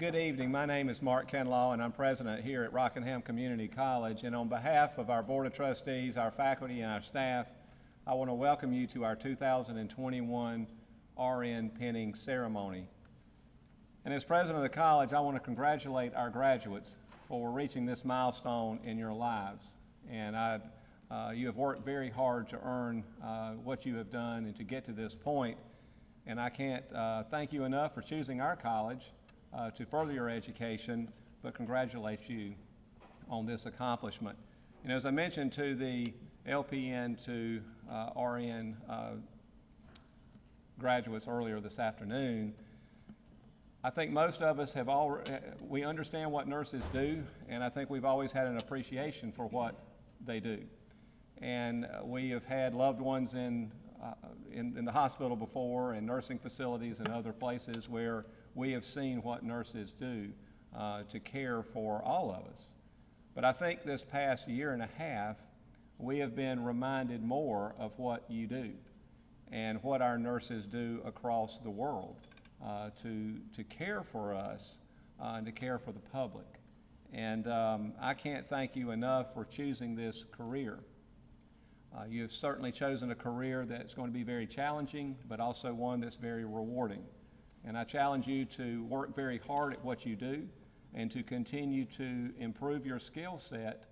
Good evening. My name is Mark Kenlaw, and I'm president here at Rockingham Community College. And on behalf of our Board of Trustees, our faculty, and our staff, I want to welcome you to our 2021 ADN Pinning Ceremony. And as president of the college, I want to congratulate our graduates for reaching this milestone in your lives. And you have worked very hard to earn what you have done and to get to this point. And I can't thank you enough for choosing our college to further your education, but congratulate you on this accomplishment. And as I mentioned to the LPN to RN graduates earlier this afternoon, I think most of us we understand what nurses do, and I think we've always had an appreciation for what they do. And we have had loved ones in the hospital before, and nursing facilities and other places where we have seen what nurses do to care for all of us. But I think this past year and a half, we have been reminded more of what you do and what our nurses do across the world to care for us and to care for the public. And I can't thank you enough for choosing this career. You have certainly chosen a career that's going to be very challenging, but also one that's very rewarding. And I challenge you to work very hard at what you do and to continue to improve your skill set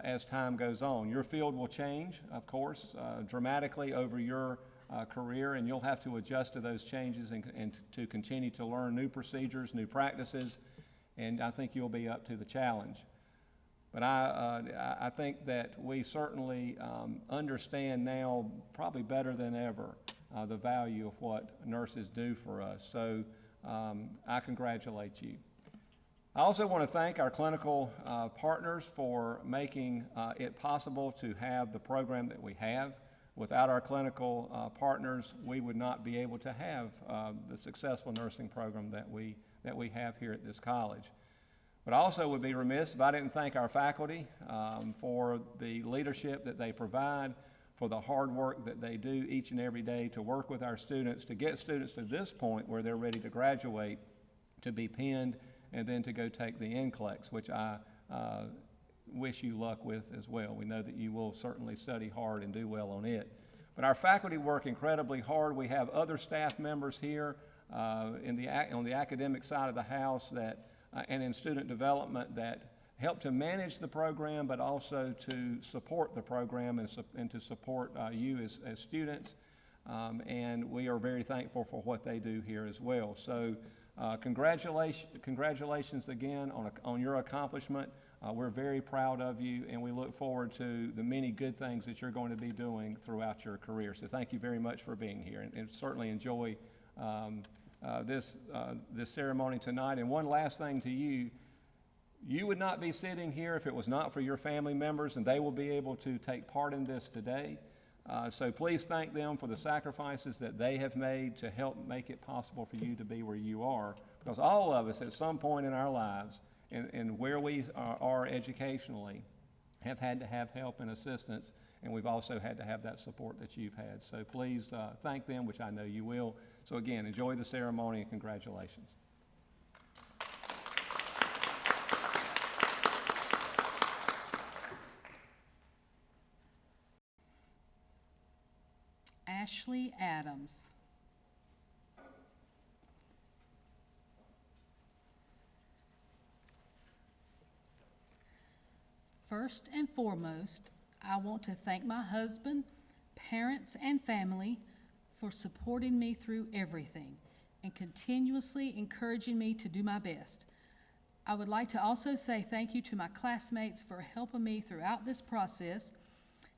as time goes on. Your field will change, of course, dramatically over your career, and you'll have to adjust to those changes and to continue to learn new procedures, new practices, and I think you'll be up to the challenge. But I think that we certainly understand now, probably better than ever, the value of what nurses do for us. So I congratulate you. I also want to thank our clinical partners for making it possible to have the program that we have. Without our clinical partners, we would not be able to have the successful nursing program that we have here at this college. But I also would be remiss if I didn't thank our faculty for the leadership that they provide, for the hard work that they do each and every day to work with our students, to get students to this point where they're ready to graduate, to be pinned, and then to go take the NCLEX, which I wish you luck with as well. We know that you will certainly study hard and do well on it. But our faculty work incredibly hard. We have other staff members here on the academic side of the house that and in student development that help to manage the program, but also to support the program and to support you as students. And we are very thankful for what they do here as well. So congratulations again on your accomplishment. We're very proud of you, and we look forward to the many good things that you're going to be doing throughout your career. So thank you very much for being here, and certainly enjoy this ceremony tonight. And one last thing to you, you would not be sitting here if it was not for your family members, and they will be able to take part in this today. So please thank them for the sacrifices that they have made to help make it possible for you to be where you are, because all of us at some point in our lives and where we are educationally have had to have help and assistance, and we've also had to have that support that you've had. So please thank them, which I know you will. So again, enjoy the ceremony and congratulations. Ashley Adams. First and foremost, I want to thank my husband, parents, and family for supporting me through everything and continuously encouraging me to do my best. I would like to also say thank you to my classmates for helping me throughout this process,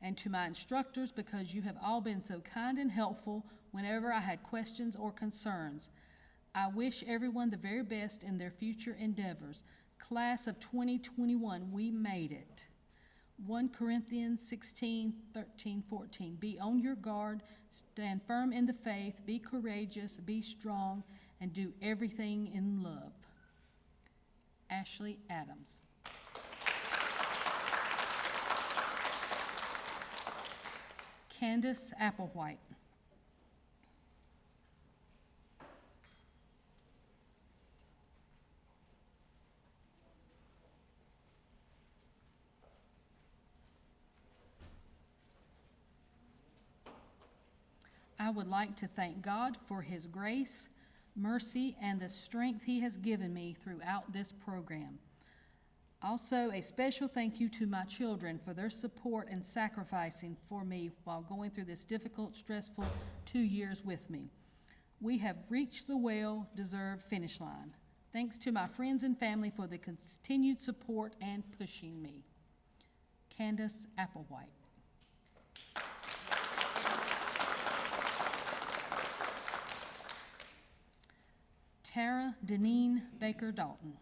and to my instructors, because you have all been so kind and helpful whenever I had questions or concerns. I wish everyone the very best in their future endeavors. Class of 2021, we made it. 1 Corinthians 16:13-14. Be on your guard, stand firm in the faith, be courageous, be strong, and do everything in love. Ashley Adams. Candace Applewhite. would like to thank God for His grace, mercy, and the strength He has given me throughout this program. Also, a special thank you to my children for their support and sacrificing for me while going through this difficult, stressful 2 years with me. We have reached the well-deserved finish line. Thanks to my friends and family for the continued support and pushing me. Candace Applewhite. Tara Deneen Baker Dalton.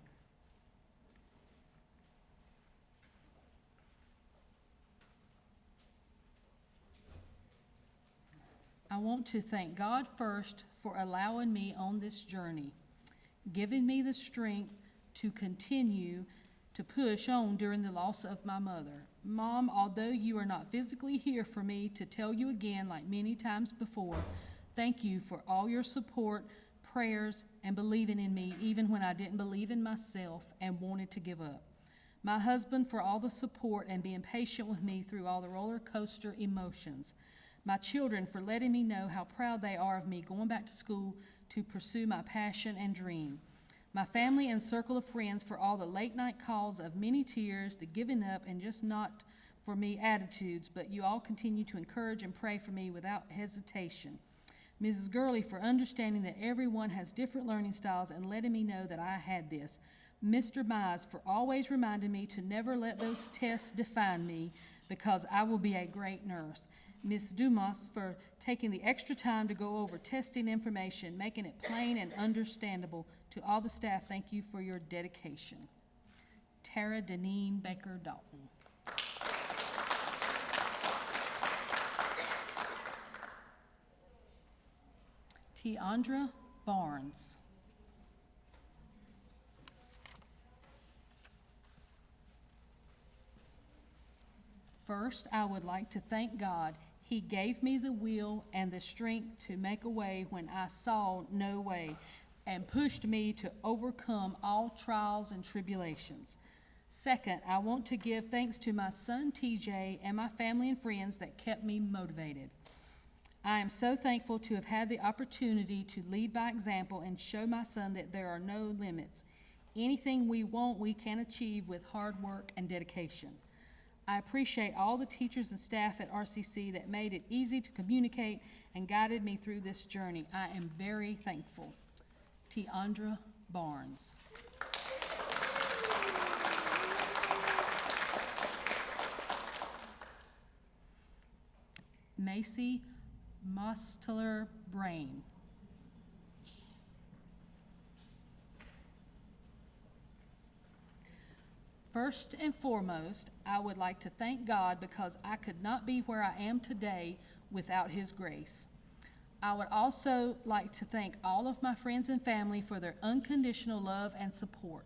I want to thank God first for allowing me on this journey, giving me the strength to continue to push on during the loss of my mother. Mom, although you are not physically here for me to tell you again like many times before, thank you for all your support, prayers, and believing in me even when I didn't believe in myself and wanted to give up. My husband for all the support and being patient with me through all the roller coaster emotions. My children for letting me know how proud they are of me going back to school to pursue my passion and dream. My family and circle of friends for all the late night calls of many tears, the giving up, and just not for me attitudes, but you all continue to encourage and pray for me without hesitation. Mrs. Gurley for understanding that everyone has different learning styles and letting me know that I had this. Mr. Mize for always reminding me to never let those tests define me because I will be a great nurse. Ms. Dumas for taking the extra time to go over testing information, making it plain and understandable. To all the staff, thank you for your dedication. Tara Deneen Baker Dalton. Tiandra Barnes. First, I would like to thank God. He gave me the will and the strength to make a way when I saw no way, and pushed me to overcome all trials and tribulations. Second, I want to give thanks to my son TJ and my family and friends that kept me motivated. I am so thankful to have had the opportunity to lead by example and show my son that there are no limits. Anything we want, we can achieve with hard work and dedication. I appreciate all the teachers and staff at RCC that made it easy to communicate and guided me through this journey. I am very thankful. Tiandra Barnes. Macy Mostler Brain. First and foremost, I would like to thank God because I could not be where I am today without His grace. I would also like to thank all of my friends and family for their unconditional love and support.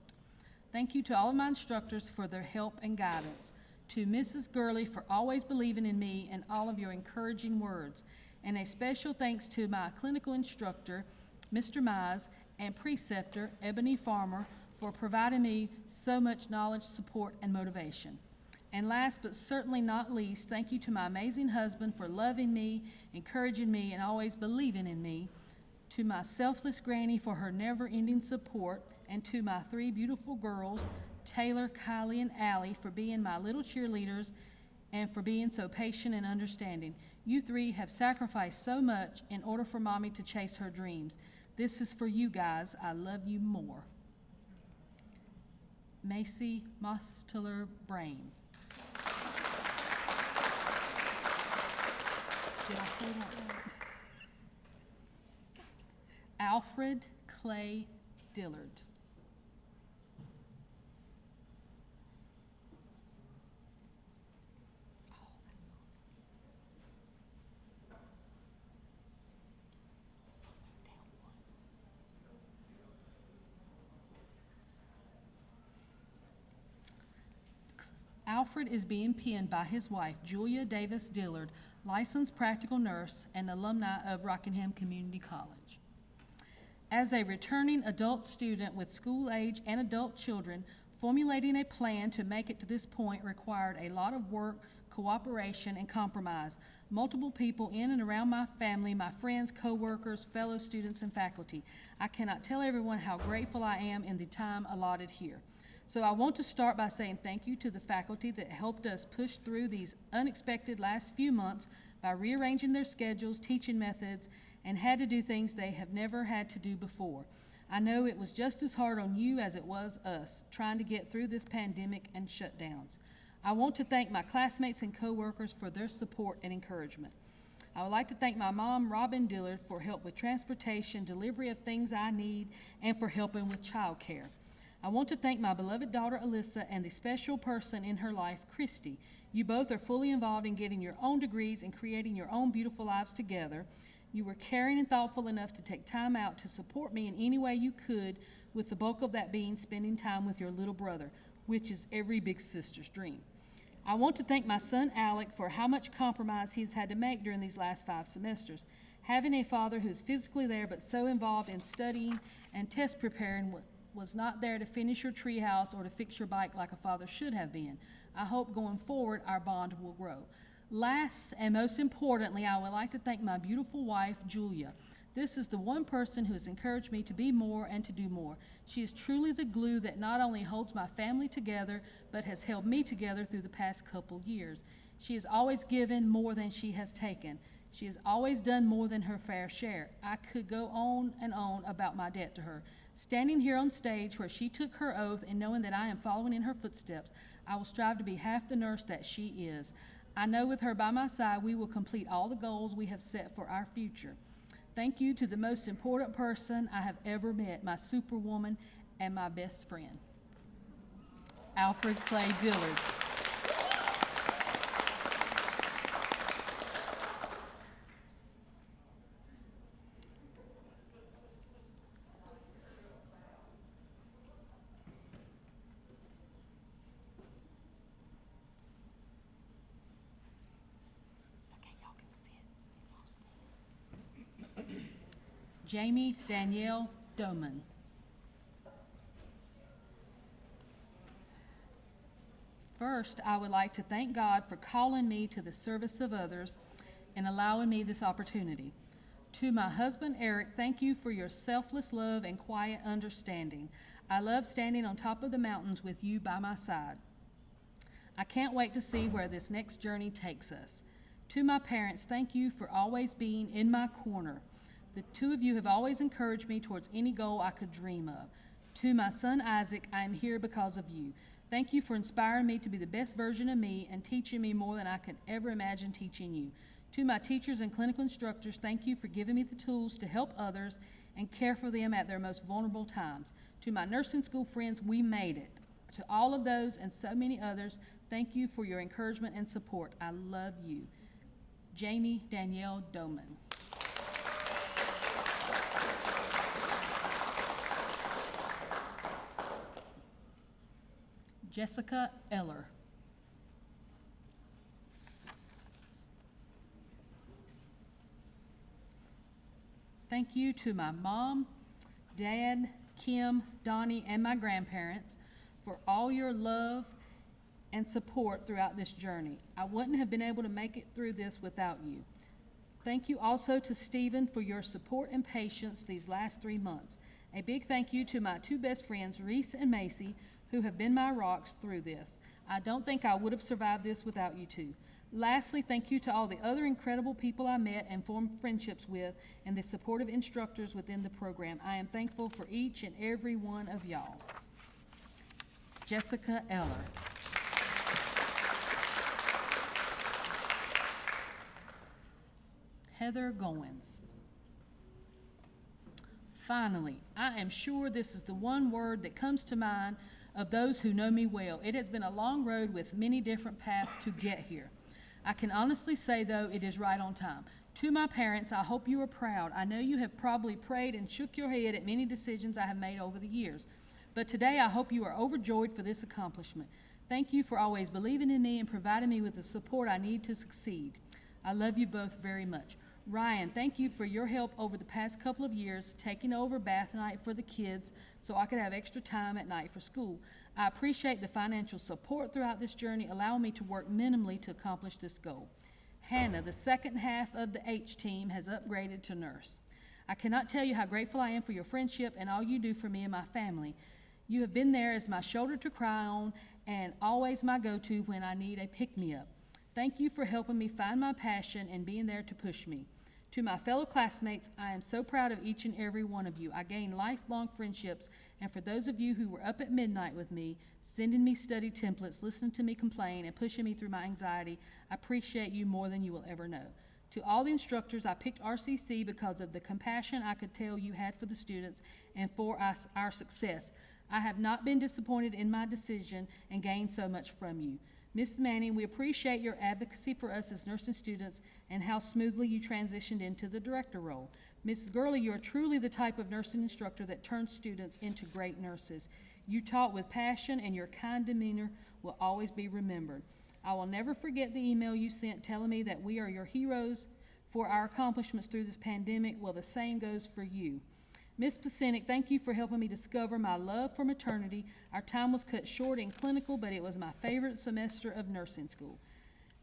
Thank you to all of my instructors for their help and guidance. To Mrs. Gurley for always believing in me and all of your encouraging words. And a special thanks to my clinical instructor, Mr. Mize, and preceptor, Ebony Farmer, for providing me so much knowledge, support, and motivation. And last but certainly not least, thank you to my amazing husband for loving me, encouraging me, and always believing in me. To my selfless granny for her never-ending support, and to my 3 beautiful girls, Taylor, Kylie, and Allie, for being my little cheerleaders and for being so patient and understanding. You 3 have sacrificed so much in order for Mommy to chase her dreams. This is for you guys. I love you more. Macy Mostler Brain. Did I say that right? Alfred Clay Dillard. Alfred is being pinned by his wife, Julia Davis Dillard, licensed practical nurse and alumni of Rockingham Community College. As a returning adult student with school age and adult children, formulating a plan to make it to this point required a lot of work, cooperation, and compromise. Multiple people in and around my family, my friends, co-workers, fellow students, and faculty. I cannot tell everyone how grateful I am in the time allotted here. So I want to start by saying thank you to the faculty that helped us push through these unexpected last few months by rearranging their schedules, teaching methods, and had to do things they have never had to do before. I know it was just as hard on you as it was us, trying to get through this pandemic and shutdowns. I want to thank my classmates and coworkers for their support and encouragement. I would like to thank my mom, Robin Dillard, for help with transportation, delivery of things I need, and for helping with childcare. I want to thank my beloved daughter, Alyssa, and the special person in her life, Christy. You both are fully involved in getting your own degrees and creating your own beautiful lives together. You were caring and thoughtful enough to take time out to support me in any way you could, with the bulk of that being spending time with your little brother, which is every big sister's dream. I want to thank my son, Alec, for how much compromise he's had to make during these last 5 semesters. Having a father who's physically there but so involved in studying and test preparing was not there to finish your treehouse or to fix your bike like a father should have been. I hope going forward our bond will grow. Last and most importantly, I would like to thank my beautiful wife, Julia. This is the one person who has encouraged me to be more and to do more. She is truly the glue that not only holds my family together, but has held me together through the past couple years. She has always given more than she has taken. She has always done more than her fair share. I could go on and on about my debt to her. Standing here on stage where she took her oath and knowing that I am following in her footsteps, I will strive to be half the nurse that she is. I know with her by my side, we will complete all the goals we have set for our future. Thank you to the most important person I have ever met, my superwoman and my best friend, Alfred Clay Dillard. Jamie Danielle Doman. First, I would like to thank God for calling me to the service of others and allowing me this opportunity. To my husband, Eric, thank you for your selfless love and quiet understanding. I love standing on top of the mountains with you by my side. I can't wait to see where this next journey takes us. To my parents, thank you for always being in my corner. The two of you have always encouraged me towards any goal I could dream of. To my son Isaac, I am here because of you. Thank you for inspiring me to be the best version of me and teaching me more than I could ever imagine teaching you. To my teachers and clinical instructors, thank you for giving me the tools to help others and care for them at their most vulnerable times. To my nursing school friends, we made it. To all of those and so many others, thank you for your encouragement and support. I love you. Jamie Danielle Doman. Jessica Eller. Thank you to my mom, dad, Kim, Donnie, and my grandparents for all your love and support throughout this journey. I wouldn't have been able to make it through this without you. Thank you also to Stephen for your support and patience these last 3 months. A big thank you to my 2 best friends, Reese and Macy, who have been my rocks through this. I don't think I would have survived this without you two. Lastly, thank you to all the other incredible people I met and formed friendships with and the supportive instructors within the program. I am thankful for each and every one of y'all. Jessica Eller. Heather Goins. Finally, I am sure this is the one word that comes to mind of those who know me well. It has been a long road with many different paths to get here. I can honestly say, though, it is right on time. To my parents, I hope you are proud. I know you have probably prayed and shook your head at many decisions I have made over the years. But today, I hope you are overjoyed for this accomplishment. Thank you for always believing in me and providing me with the support I need to succeed. I love you both very much. Ryan, thank you for your help over the past couple of years, taking over bath night for the kids so I could have extra time at night for school. I appreciate the financial support throughout this journey, allowing me to work minimally to accomplish this goal. Hannah, the second half of the H team, has upgraded to nurse. I cannot tell you how grateful I am for your friendship and all you do for me and my family. You have been there as my shoulder to cry on and always my go-to when I need a pick-me-up. Thank you for helping me find my passion and being there to push me. To my fellow classmates, I am so proud of each and every one of you. I gained lifelong friendships, and for those of you who were up at midnight with me, sending me study templates, listening to me complain, and pushing me through my anxiety, I appreciate you more than you will ever know. To all the instructors, I picked RCC because of the compassion I could tell you had for the students and for us, our success. I have not been disappointed in my decision and gained so much from you. Mrs. Manning, we appreciate your advocacy for us as nursing students and how smoothly you transitioned into the director role. Mrs. Gurley, you are truly the type of nursing instructor that turns students into great nurses. You taught with passion, and your kind demeanor will always be remembered. I will never forget the email you sent telling me that we are your heroes for our accomplishments through this pandemic. Well, the same goes for you. Ms. Pacinik, thank you for helping me discover my love for maternity. Our time was cut short in clinical, but it was my favorite semester of nursing school.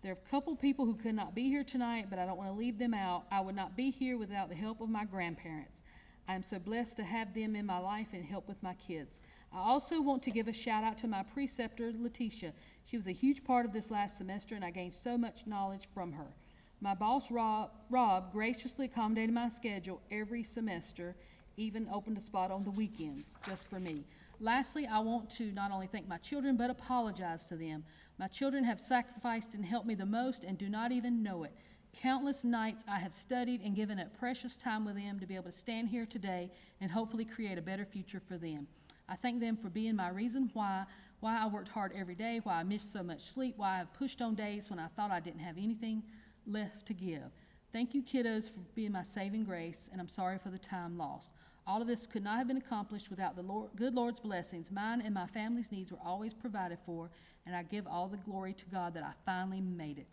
There are a couple people who could not be here tonight, but I don't want to leave them out. I would not be here without the help of my grandparents. I am so blessed to have them in my life and help with my kids. I also want to give a shout out to my preceptor, Letitia. She was a huge part of this last semester, and I gained so much knowledge from her. My boss, Rob, graciously accommodated my schedule every semester, even opened a spot on the weekends just for me. Lastly, I want to not only thank my children, but apologize to them. My children have sacrificed and helped me the most and do not even know it. Countless nights I have studied and given up precious time with them to be able to stand here today and hopefully create a better future for them. I thank them for being my reason why I worked hard every day, why I missed so much sleep, why I have pushed on days when I thought I didn't have anything left to give. Thank you, kiddos, for being my saving grace, and I'm sorry for the time lost. All of this could not have been accomplished without the good Lord's blessings. Mine and my family's needs were always provided for, and I give all the glory to God that I finally made it.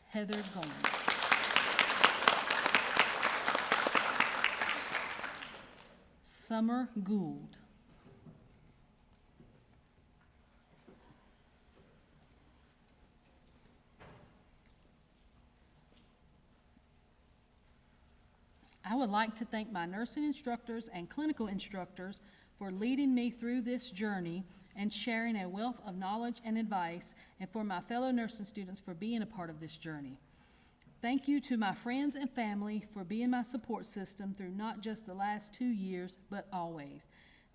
Heather Goins. Summer Gould. I would like to thank my nursing instructors and clinical instructors for leading me through this journey and sharing a wealth of knowledge and advice, and for my fellow nursing students for being a part of this journey. Thank you to my friends and family for being my support system through not just the last 2 years, but always.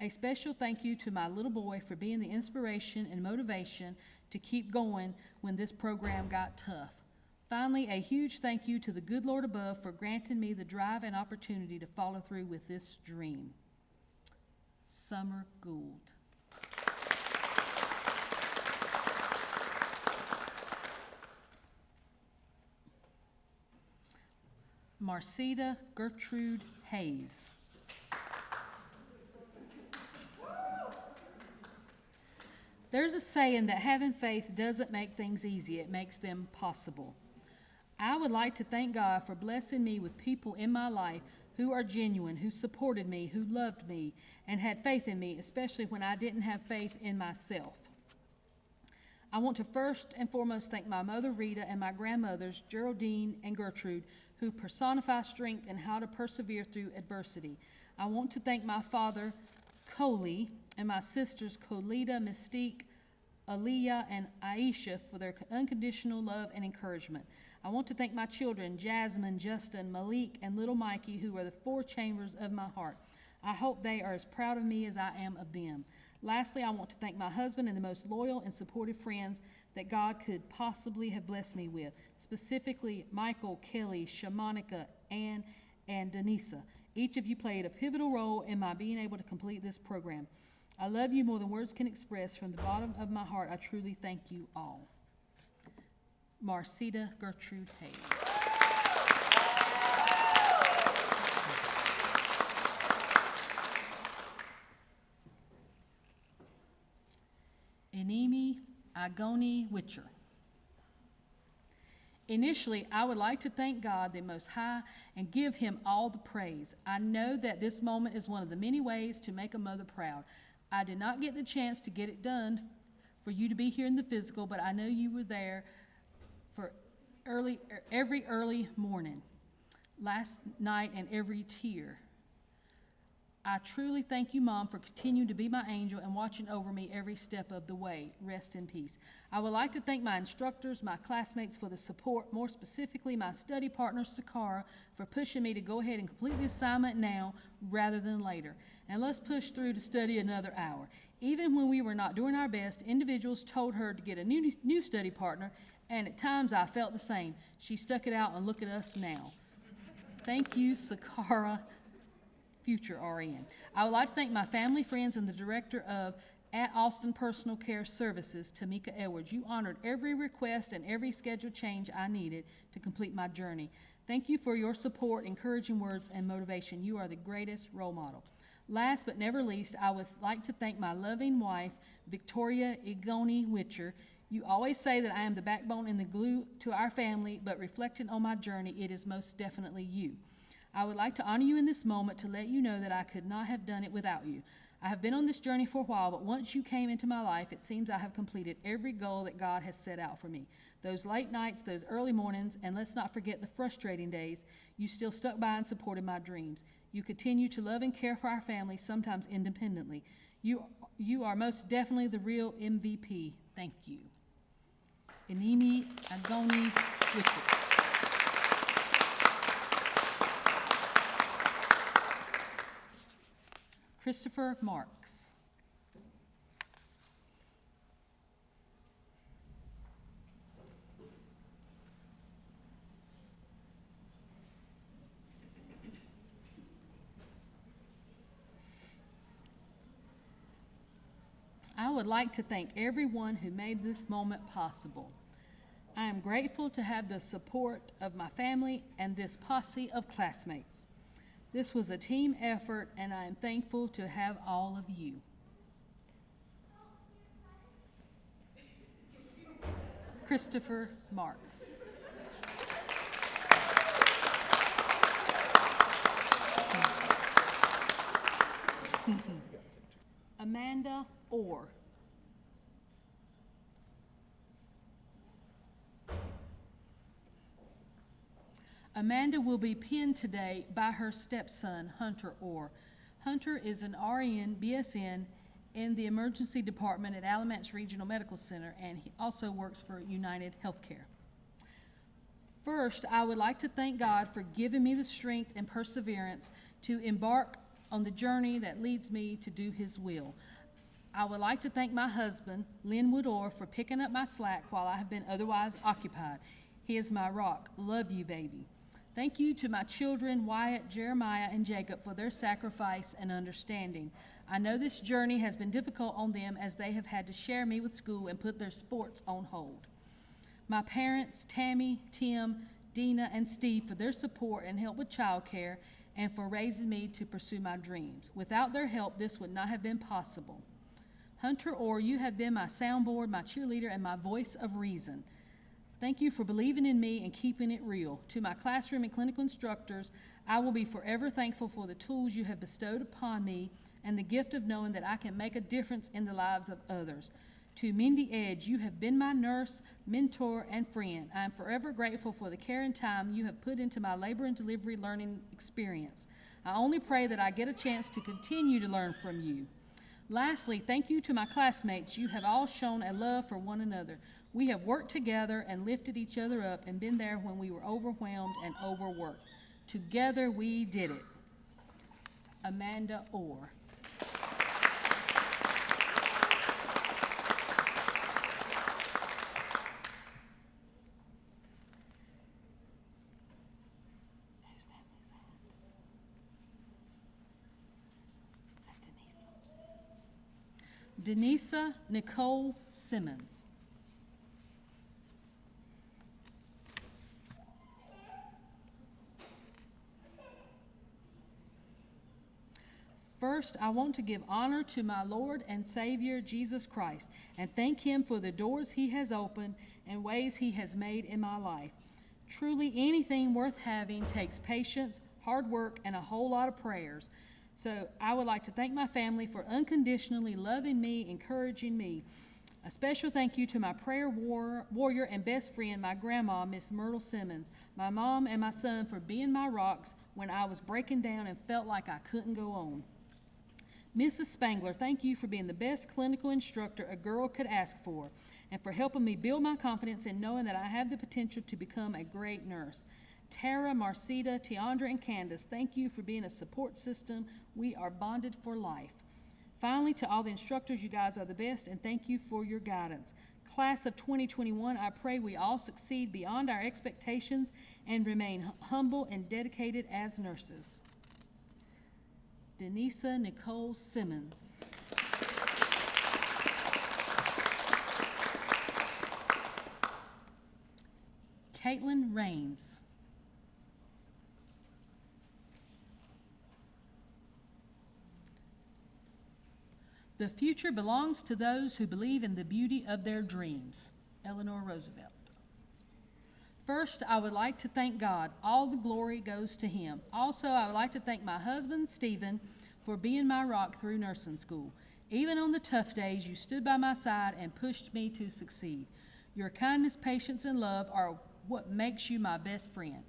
A special thank you to my little boy for being the inspiration and motivation to keep going when this program got tough. Finally, a huge thank you to the good Lord above for granting me the drive and opportunity to follow through with this dream. Summer Gould. Marcita Gertrude Hayes. There's a saying that having faith doesn't make things easy, it makes them possible. I would like to thank God for blessing me with people in my life who are genuine, who supported me, who loved me, and had faith in me, especially when I didn't have faith in myself. I want to first and foremost thank my mother, Rita, and my grandmothers, Geraldine and Gertrude, who personify strength and how to persevere through adversity. I want to thank my father, Coley, and my sisters, Colita, Mystique, Aaliyah, and Aisha for their unconditional love and encouragement. I want to thank my children, Jasmine, Justin, Malik, and little Mikey, who are the 4 chambers of my heart. I hope they are as proud of me as I am of them. Lastly, I want to thank my husband and the most loyal and supportive friends that God could possibly have blessed me with, specifically Michael, Kelly, Shamanika, Ann, and Denisa. Each of you played a pivotal role in my being able to complete this program. I love you more than words can express. From the bottom of my heart, I truly thank you all. Marcita Gertrude Hayes. Enemi Agoni Witcher. Initially, I would like to thank God the Most High and give him all the praise. I know that this moment is one of the many ways to make a mother proud. I did not get the chance to get it done for you to be here in the physical, but I know you were there for every early morning, last night, and every tear. I truly thank you, Mom, for continuing to be my angel and watching over me every step of the way. Rest in peace. I would like to thank my instructors, my classmates for the support, more specifically my study partner, Sakara, for pushing me to go ahead and complete the assignment now rather than later. And let's push through to study another hour. Even when we were not doing our best, individuals told her to get a new study partner, and at times I felt the same. She stuck it out, and look at us now. Thank you, Sakara, future RN. I would like to thank my family, friends, and the director of at Austin Personal Care Services, Tamika Edwards. You honored every request and every schedule change I needed to complete my journey. Thank you for your support, encouraging words, and motivation. You are the greatest role model. Last but never least, I would like to thank my loving wife, Victoria Igoni Witcher. You always say that I am the backbone and the glue to our family, but reflecting on my journey, it is most definitely you. I would like to honor you in this moment to let you know that I could not have done it without you. I have been on this journey for a while, but once you came into my life, it seems I have completed every goal that God has set out for me. Those late nights, those early mornings, and let's not forget the frustrating days, you still stuck by and supported my dreams. You continue to love and care for our family, sometimes independently. You are most definitely the real MVP. Thank you. Inini Agoni Witcher. Christopher Marks. I would like to thank everyone who made this moment possible. I am grateful to have the support of my family and this posse of classmates. This was a team effort, and I am thankful to have all of you. Christopher Marks. Amanda Orr. Amanda will be pinned today by her stepson, Hunter Orr. Hunter is an RN, BSN, in the emergency department at Alamance Regional Medical Center, and he also works for United Healthcare. First, I would like to thank God for giving me the strength and perseverance to embark on the journey that leads me to do His will. I would like to thank my husband, Linwood Orr, for picking up my slack while I have been otherwise occupied. He is my rock. Love you, baby. Thank you to my children, Wyatt, Jeremiah, and Jacob, for their sacrifice and understanding. I know this journey has been difficult on them as they have had to share me with school and put their sports on hold. My parents, Tammy, Tim, Dina, and Steve, for their support and help with childcare and for raising me to pursue my dreams. Without their help, this would not have been possible. Hunter Orr, you have been my soundboard, my cheerleader, and my voice of reason. Thank you for believing in me and keeping it real. To my classroom and clinical instructors, I will be forever thankful for the tools you have bestowed upon me and the gift of knowing that I can make a difference in the lives of others. To Mindy Edge, you have been my nurse, mentor, and friend. I am forever grateful for the care and time you have put into my labor and delivery learning experience. I only pray that I get a chance to continue to learn from you. Lastly, thank you to my classmates. You have all shown a love for one another. We have worked together and lifted each other up and been there when we were overwhelmed and overworked. Together we did it. Amanda Orr. Denisa Nicole Simmons. First, I want to give honor to my Lord and Savior, Jesus Christ, and thank Him for the doors He has opened and ways He has made in my life. Truly, anything worth having takes patience, hard work, and a whole lot of prayers. So I would like to thank my family for unconditionally loving me, encouraging me. A special thank you to my prayer warrior and best friend, my grandma, Miss Myrtle Simmons, my mom and my son for being my rocks when I was breaking down and felt like I couldn't go on. Mrs. Spangler, thank you for being the best clinical instructor a girl could ask for, and for helping me build my confidence in knowing that I have the potential to become a great nurse. Tara, Marcita, Tiandra, and Candace, thank you for being a support system. We are bonded for life. Finally, to all the instructors, you guys are the best, and thank you for your guidance. Class of 2021, I pray we all succeed beyond our expectations and remain humble and dedicated as nurses. Denisa Nicole Simmons. Caitlin Rains. The future belongs to those who believe in the beauty of their dreams. Eleanor Roosevelt. First, I would like to thank God. All the glory goes to Him. Also, I would like to thank my husband, Stephen, for being my rock through nursing school. Even on the tough days, you stood by my side and pushed me to succeed. Your kindness, patience, and love are what makes you my best friend.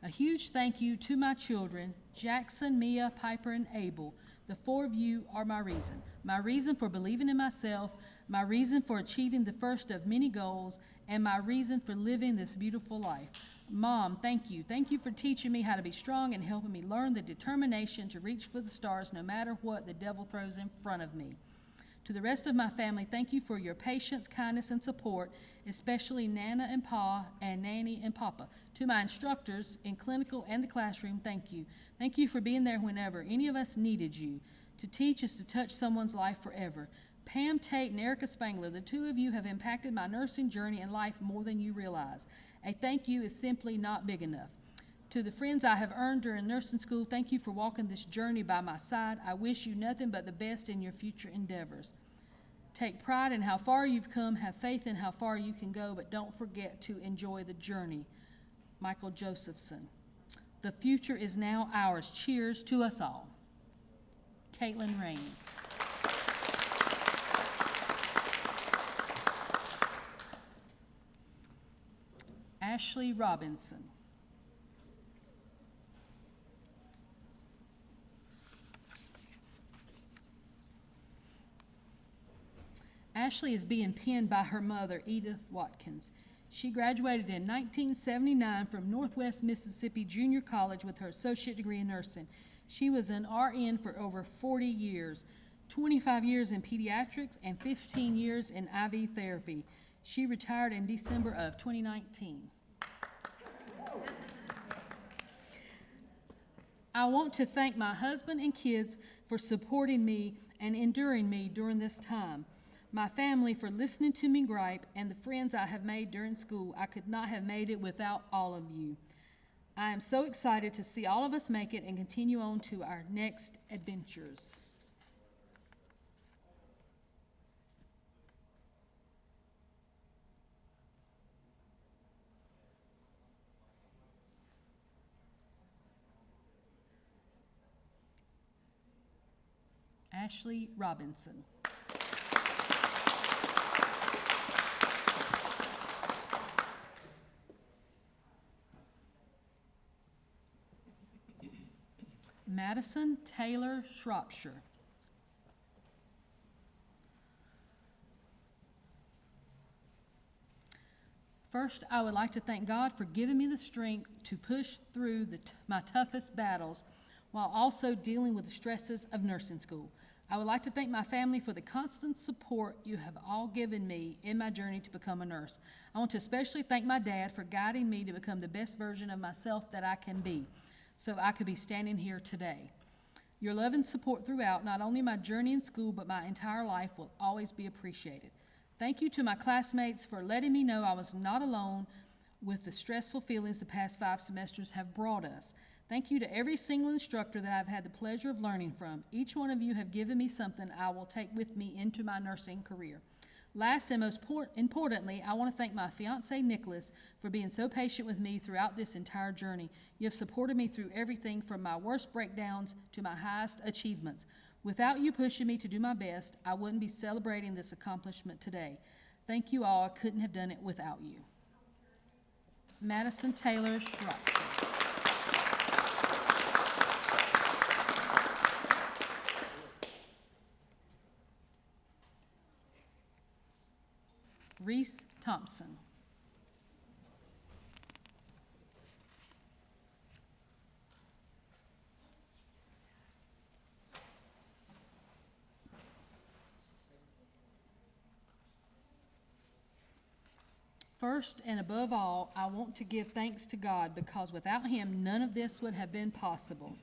A huge thank you to my children, Jackson, Mia, Piper, and Abel. The four of you are my reason for believing in myself, my reason for achieving the first of many goals, and my reason for living this beautiful life. Mom, thank you. Thank you for teaching me how to be strong and helping me learn the determination to reach for the stars no matter what the devil throws in front of me. To the rest of my family, thank you for your patience, kindness, and support, especially Nana and Pa and Nanny and Papa. To my instructors in clinical and the classroom, thank you. Thank you for being there whenever any of us needed you. To teach is to touch someone's life forever. Pam Tate and Erica Spangler, the two of you have impacted my nursing journey and life more than you realize. A thank you is simply not big enough. To the friends I have earned during nursing school, thank you for walking this journey by my side. I wish you nothing but the best in your future endeavors. Take pride in how far you've come, have faith in how far you can go, but don't forget to enjoy the journey. Michael Josephson. The future is now ours. Cheers to us all. Caitlin Rains. Ashley Robinson. Ashley is being pinned by her mother, Edith Watkins. She graduated in 1979 from Northwest Mississippi Junior College with her associate degree in nursing. She was an RN for over 40 years, 25 years in pediatrics and 15 years in IV therapy. She retired in December of 2019. I want to thank my husband and kids for supporting me and enduring me during this time. My family for listening to me gripe, and the friends I have made during school. I could not have made it without all of you. I am so excited to see all of us make it and continue on to our next adventures. Ashley Robinson. Madison Taylor Shropshire. First, I would like to thank God for giving me the strength to push through my toughest battles while also dealing with the stresses of nursing school. I would like to thank my family for the constant support you have all given me in my journey to become a nurse. I want to especially thank my dad for guiding me to become the best version of myself that I can be, so I could be standing here today. Your love and support throughout not only my journey in school, but my entire life will always be appreciated. Thank you to my classmates for letting me know I was not alone with the stressful feelings the past 5 semesters have brought us. Thank you to every single instructor that I've had the pleasure of learning from. Each one of you have given me something I will take with me into my nursing career. Last and most importantly, I want to thank my fiance, Nicholas, for being so patient with me throughout this entire journey. You have supported me through everything from my worst breakdowns to my highest achievements. Without you pushing me to do my best, I wouldn't be celebrating this accomplishment today. Thank you all. I couldn't have done it without you. Madison Taylor Schreitzer. Reese Thompson. First and above all, I want to give thanks to God because without Him, none of this would have been possible.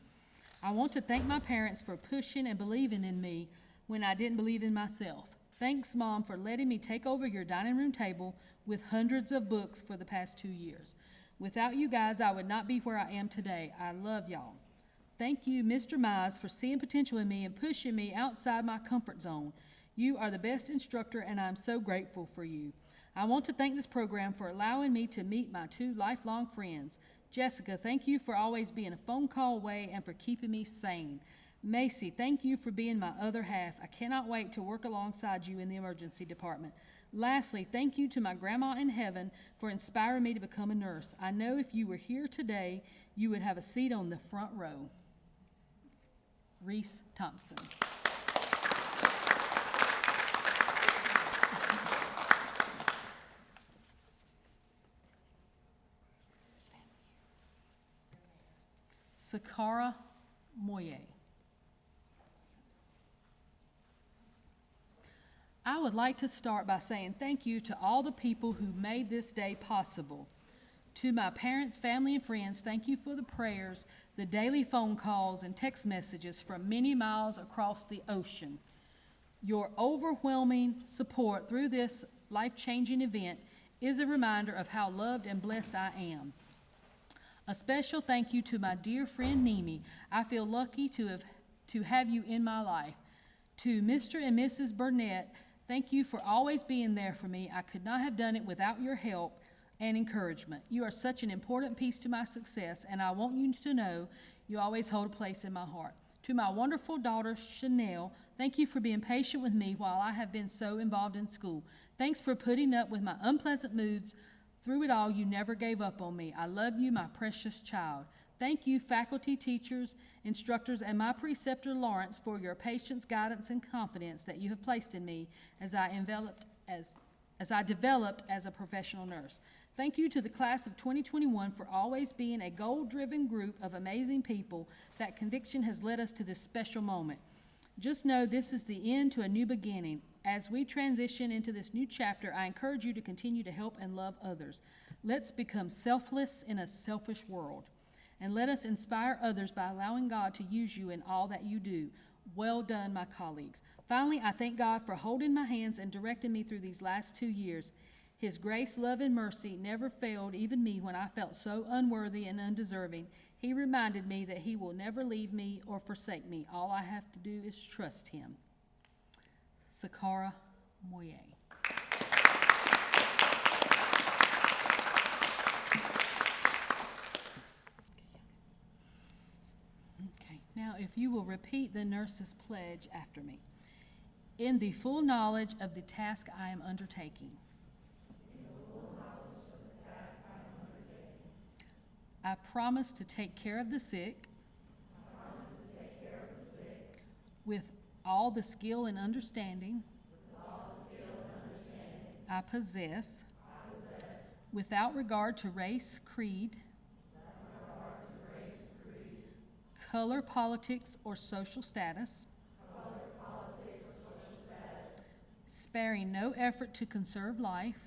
I want to thank my parents for pushing and believing in me when I didn't believe in myself. Thanks, Mom, for letting me take over your dining room table with hundreds of books for the past 2 years. Without you guys, I would not be where I am today. I love y'all. Thank you, Mr. Mize, for seeing potential in me and pushing me outside my comfort zone. You are the best instructor, and I'm so grateful for you. I want to thank this program for allowing me to meet my 2 lifelong friends. Jessica, thank you for always being a phone call away and for keeping me sane. Macy, thank you for being my other half. I cannot wait to work alongside you in the emergency department. Lastly, thank you to my grandma in heaven for inspiring me to become a nurse. I know if you were here today, you would have a seat on the front row. Reese Thompson. Sakara Moye. I would like to start by saying thank you to all the people who made this day possible. To my parents, family, and friends, thank you for the prayers, the daily phone calls, and text messages from many miles across the ocean. Your overwhelming support through this life-changing event is a reminder of how loved and blessed I am. A special thank you to my dear friend Nemi. I feel lucky to have you in my life. To Mr. and Mrs. Burnett, thank you for always being there for me. I could not have done it without your help and encouragement. You are such an important piece to my success, and I want you to know you always hold a place in my heart. To my wonderful daughter, Chanel, thank you for being patient with me while I have been so involved in school. Thanks for putting up with my unpleasant moods. Through it all, you never gave up on me. I love you, my precious child. Thank you, faculty, teachers, instructors, and my preceptor, Lawrence, for your patience, guidance, and confidence that you have placed in me as I developed as a professional nurse. Thank you to the class of 2021 for always being a goal-driven group of amazing people. That conviction has led us to this special moment. Just know this is the end to a new beginning. As we transition into this new chapter, I encourage you to continue to help and love others. Let's become selfless in a selfish world. And let us inspire others by allowing God to use you in all that you do. Well done, my colleagues. Finally, I thank God for holding my hands and directing me through these last 2 years. His grace, love, and mercy never failed even me when I felt so unworthy and undeserving. He reminded me that He will never leave me or forsake me. All I have to do is trust Him. Sakara Moye. Okay, now if you will repeat the nurse's pledge after me. In the full knowledge of the task I am undertaking. I promise to take care of the sick. With all the skill and understanding I possess, without regard to race, creed, color, politics, or social status, sparing no effort to conserve life,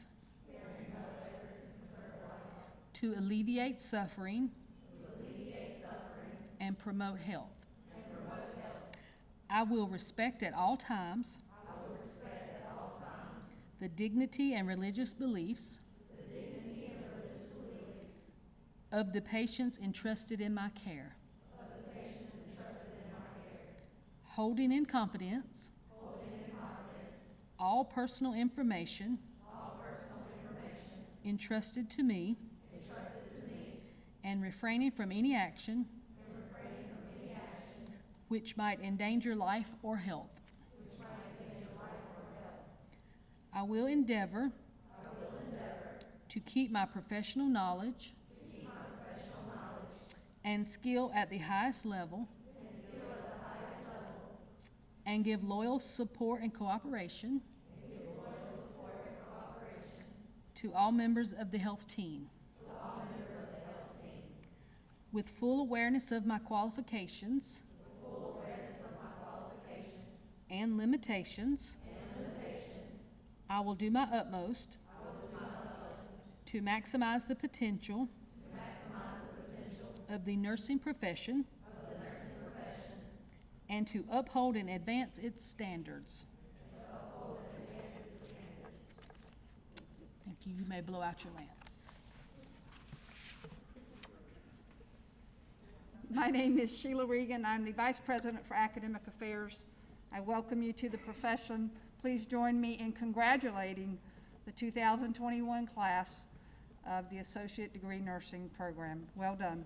to alleviate suffering, and promote health. I will respect at all times the dignity and religious beliefs of the patients entrusted in my care, holding in confidence all personal information entrusted to me and refraining from any action which might endanger life or health. I will endeavor to keep my professional knowledge and skill at the highest level and give loyal support and cooperation to all members of the health team. With full awareness of my qualifications and limitations, I will do my utmost to maximize the potential of the nursing profession and to uphold and advance its standards. Thank you. You may blow out your lamps. My name is Sheila Regan. I'm the Vice President for Academic Affairs. I welcome you to the profession. Please join me in congratulating the 2021 class of the Associate Degree Nursing Program. Well done.